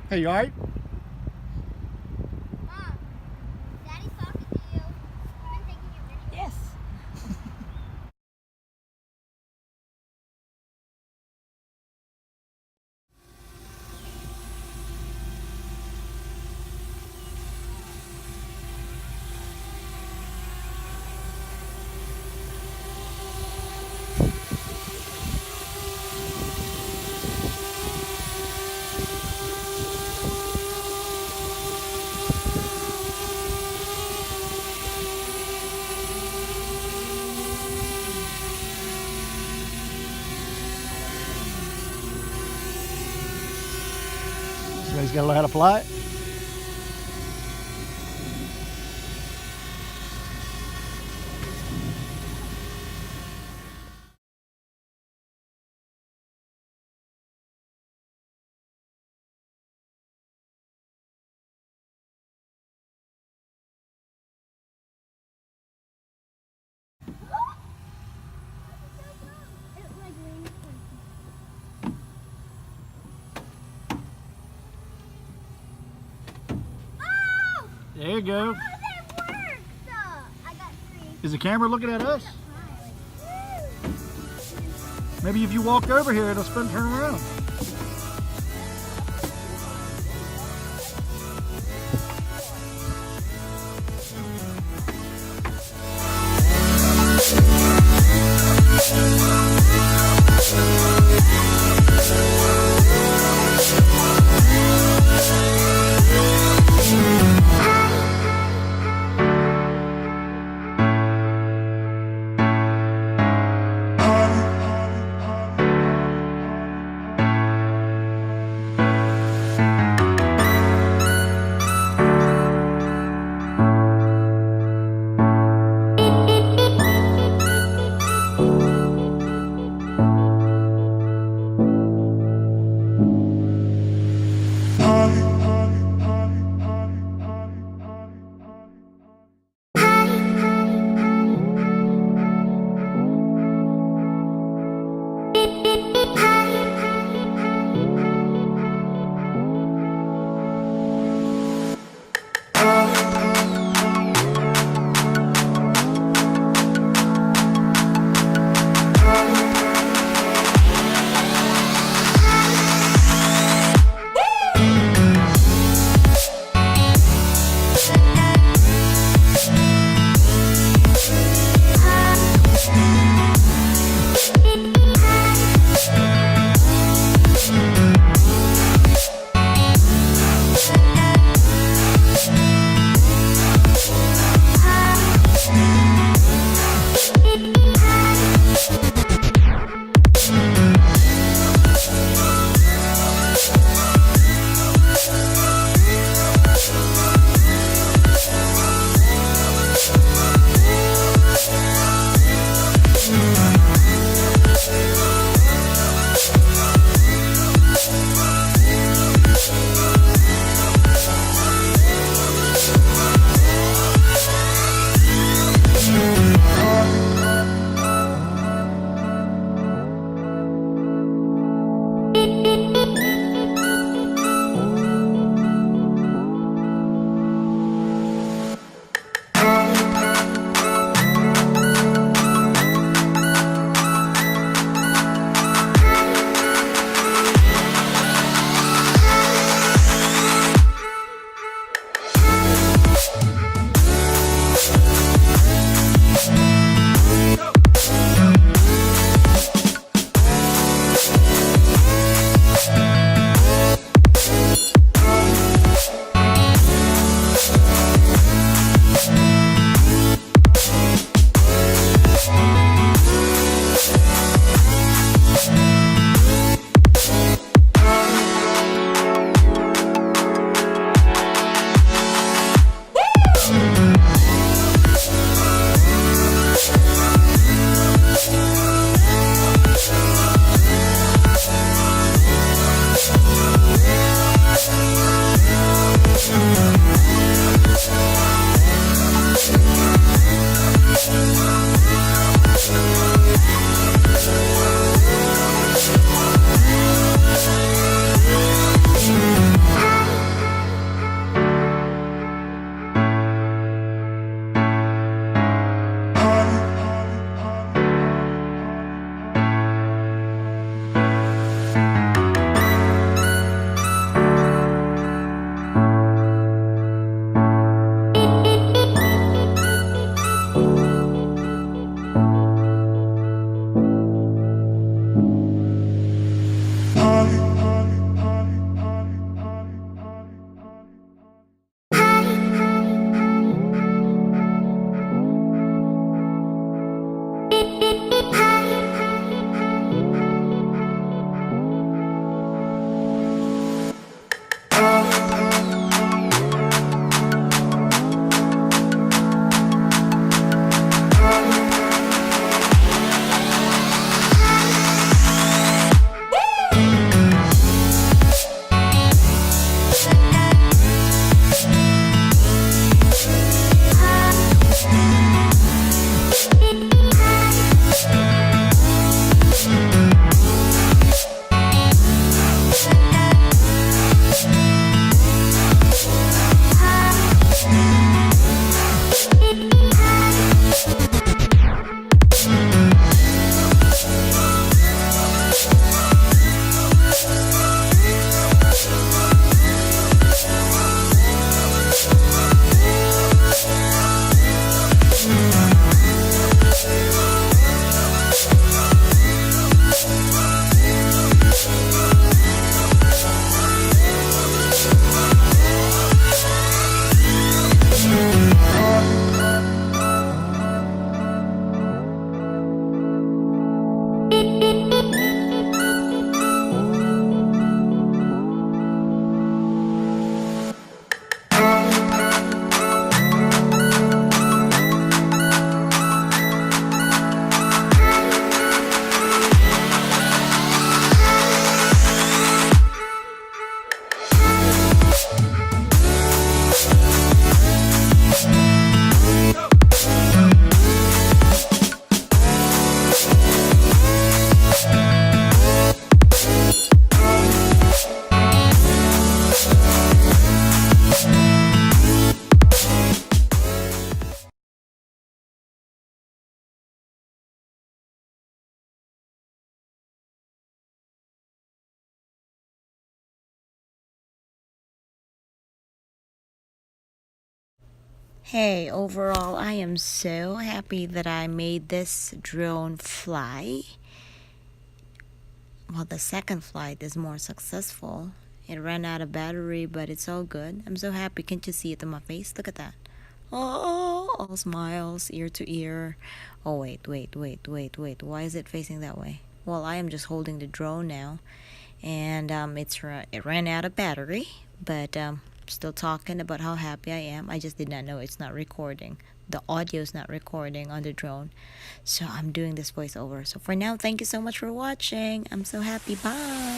Hey, you alright? Mom, Daddy's talking to you. I've been taking your video. Yes. So he's got to learn how to fly it. Oh! There you go. Oh, that worked! I got 3. Is the camera looking at us? Maybe if you walk over here, it'll spin turn around. Hey, overall, I am so happy that I made this drone fly. Well, the second flight is more successful. It ran out of battery, but it's all good. I'm so happy. Can't you see it on my face? Look at that. Oh, all smiles, ear to ear. Oh, wait. Why is it facing that way? Well, I am just holding the drone now, and it ran out of battery, but still talking about how happy I am. I just did not know it's not recording. The audio is not recording on the drone, so I'm doing this voiceover. So for now, thank you so much for watching. I'm so happy. Bye.